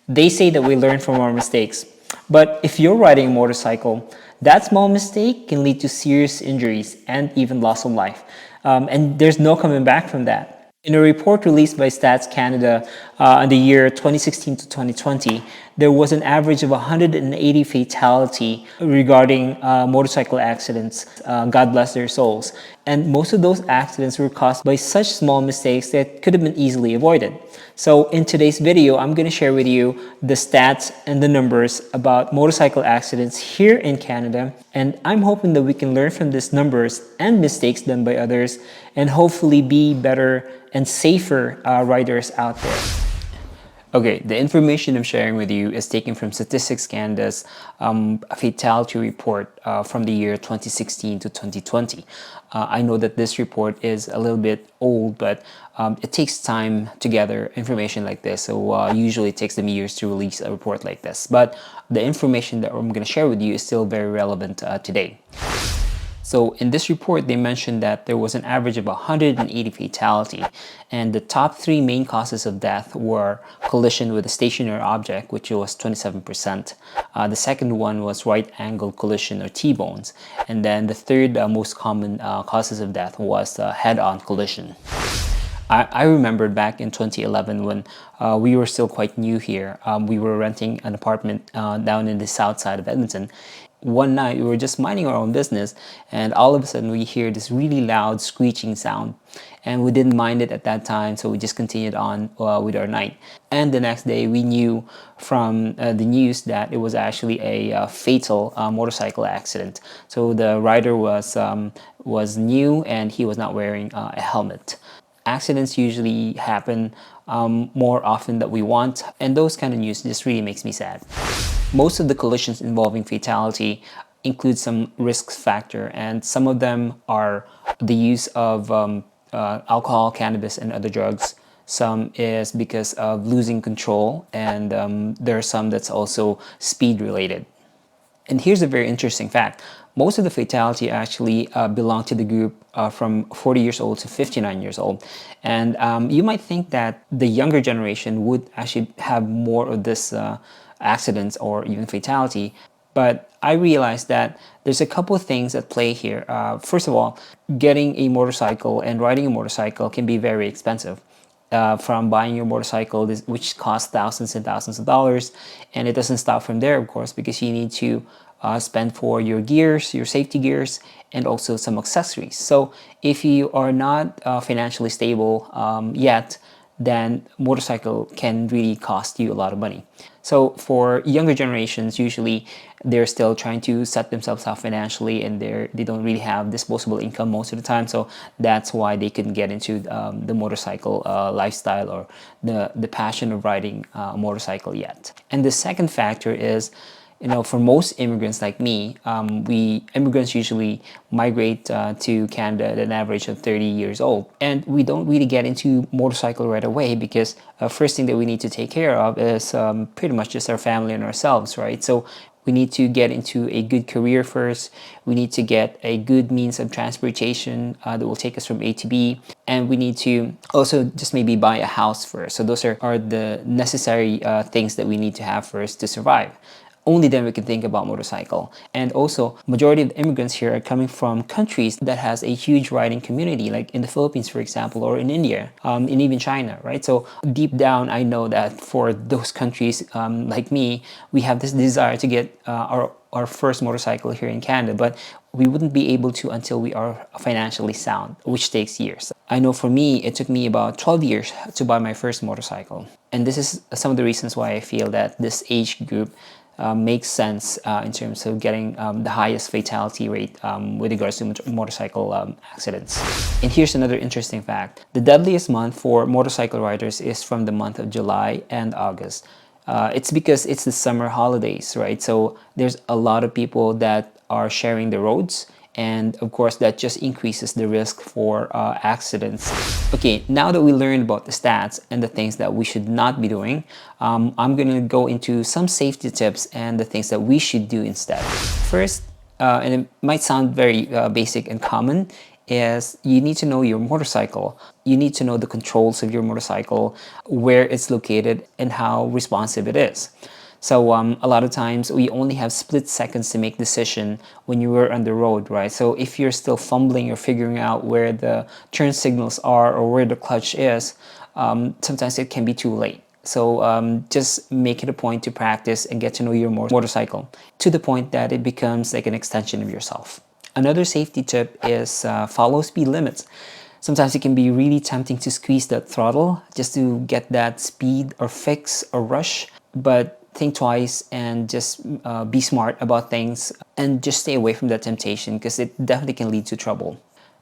They say that we learn from our mistakes. But if you're riding a motorcycle, that small mistake can lead to serious injuries and even loss of life. And there's no coming back from that. In a report released by Stats Canada in the year 2016 to 2020, there was an average of 180 fatality regarding motorcycle accidents. God bless their souls. And most of those accidents were caused by such small mistakes that could have been easily avoided. So in today's video, I'm going to share with you the stats and the numbers about motorcycle accidents here in Canada. And I'm hoping that we can learn from these numbers and mistakes done by others and hopefully be better and safer riders out there. Okay, the information I'm sharing with you is taken from Statistics Canada's fatality report from the year 2016 to 2020. I know that this report is a little bit old, but it takes time to gather information like this. So usually it takes them years to release a report like this. But the information that I'm going to share with you is still very relevant today. So in this report, they mentioned that there was an average of 180 fatality, and the top three main causes of death were collision with a stationary object, which was 27%. The second one was right-angle collision or T-bones, and then the third most common causes of death was head-on collision. I remembered back in 2011 when we were still quite new here. We were renting an apartment down in the south side of Edmonton. One night we were just minding our own business, and all of a sudden we hear this really loud screeching sound, and we didn't mind it at that time, so we just continued on with our night. And the next day we knew from the news that it was actually a fatal motorcycle accident. So the rider was new and he was not wearing a helmet. Accidents usually happen more often than we want, and those kind of news just really makes me sad. Most of the collisions involving fatality include some risk factor, and some of them are the use of alcohol, cannabis, and other drugs. Some is because of losing control, and there are some that's also speed related. And here's a very interesting fact. Most of the fatality actually belong to the group from 40 years old to 59 years old. And you might think that the younger generation would actually have more of this accidents or even fatality. But I realized that there's a couple of things at play here. First of all, getting a motorcycle and riding a motorcycle can be very expensive. From buying your motorcycle, which costs thousands and thousands of dollars. And it doesn't stop from there, of course, because you need to spend for your gears, your safety gears, and also some accessories. So if you are not financially stable yet, then motorcycle can really cost you a lot of money. So for younger generations, usually they're still trying to set themselves up financially, and they don't really have disposable income most of the time. So that's why they couldn't get into the motorcycle lifestyle or the passion of riding a motorcycle yet. And the second factor is, for most immigrants like me, immigrants usually migrate to Canada at an average of 30 years old. And we don't really get into motorcycle right away because first thing that we need to take care of is pretty much just our family and ourselves, right? So we need to get into a good career first. We need to get a good means of transportation that will take us from A to B. And we need to also just maybe buy a house first. So those are the necessary things that we need to have first to survive. Only then we can think about motorcycle. And also, majority of immigrants here are coming from countries that has a huge riding community, like in the Philippines, for example, or in India, and even China, right? So deep down, I know that for those countries like me, we have this desire to get our first motorcycle here in Canada, but we wouldn't be able to until we are financially sound, which takes years. I know for me, it took me about 12 years to buy my first motorcycle. And this is some of the reasons why I feel that this age group makes sense in terms of getting the highest fatality rate with regards to motorcycle accidents. And here's another interesting fact. The deadliest month for motorcycle riders is from the month of July and August. It's because it's the summer holidays, right? So there's a lot of people that are sharing the roads, and of course that just increases the risk for accidents. Okay, now that we learned about the stats and the things that we should not be doing, I'm gonna go into some safety tips and the things that we should do instead. First, and it might sound very basic and common, is you need to know your motorcycle. You need to know the controls of your motorcycle, where it's located, and how responsive it is. So a lot of times we only have split seconds to make decision when you were on the road, right? So if you're still fumbling or figuring out where the turn signals are or where the clutch is, sometimes it can be too late. So just make it a point to practice and get to know your motorcycle to the point that it becomes like an extension of yourself. Another safety tip is follow speed limits. Sometimes it can be really tempting to squeeze that throttle just to get that speed or fix or rush, but think twice and just be smart about things and just stay away from that temptation because it definitely can lead to trouble.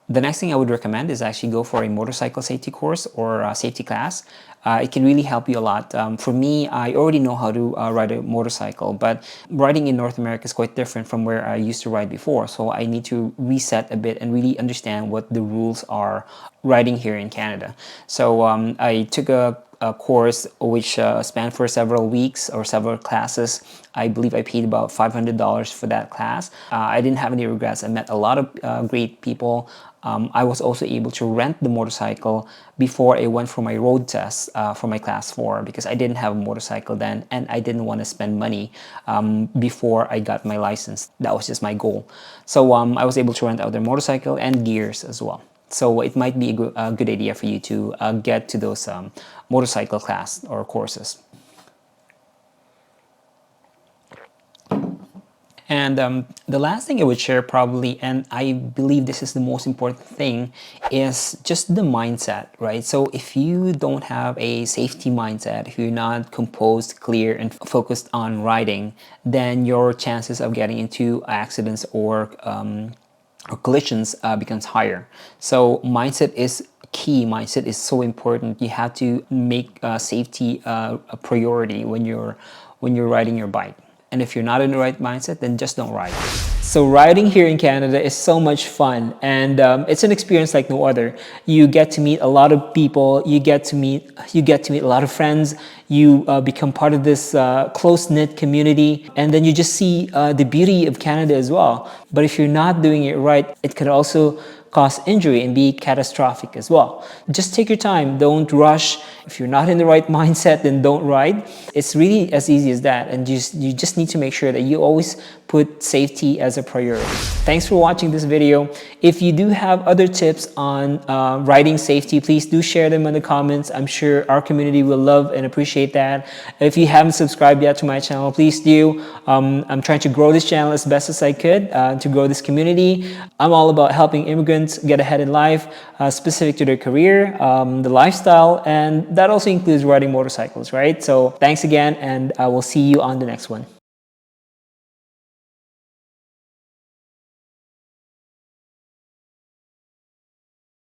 The next thing I would recommend is actually go for a motorcycle safety course or a safety class. It can really help you a lot. For me, I already know how to ride a motorcycle, but riding in North America is quite different from where I used to ride before. So I need to reset a bit and really understand what the rules are riding here in Canada. So I took a course which spanned for several weeks or several classes. I believe I paid about $500 for that class. I didn't have any regrets. I met a lot of great people. I was also able to rent the motorcycle before I went for my road test for my class 4 because I didn't have a motorcycle then and I didn't want to spend money before I got my license. That was just my goal. So I was able to rent out their motorcycle and gears as well. So it might be a good idea for you to get to those motorcycle class or courses. And the last thing I would share probably, and I believe this is the most important thing, is just the mindset, right? So if you don't have a safety mindset, if you're not composed, clear, and focused on riding, then your chances of getting into accidents or collisions becomes higher. So mindset is key. Mindset is so important. You have to make safety a priority when you're riding your bike. And if you're not in the right mindset, then just don't ride. So riding here in Canada is so much fun, and it's an experience like no other. You get to meet a lot of people. You get to meet a lot of friends. You become part of this close-knit community, and then you just see the beauty of Canada as well. But if you're not doing it right, it could also cause injury and be catastrophic as well. Just take your time, don't rush. If you're not in the right mindset, then don't ride. It's really as easy as that, and you just need to make sure that you always put safety as a priority. Thanks for watching this video. If you do have other tips on riding safety, please do share them in the comments. I'm sure our community will love and appreciate that. If you haven't subscribed yet to my channel, please do. I'm trying to grow this channel as best as I could to grow this community. I'm all about helping immigrants get ahead in life, specific to their career, the lifestyle, and that also includes riding motorcycles, right? So thanks again, and I will see you on the next one.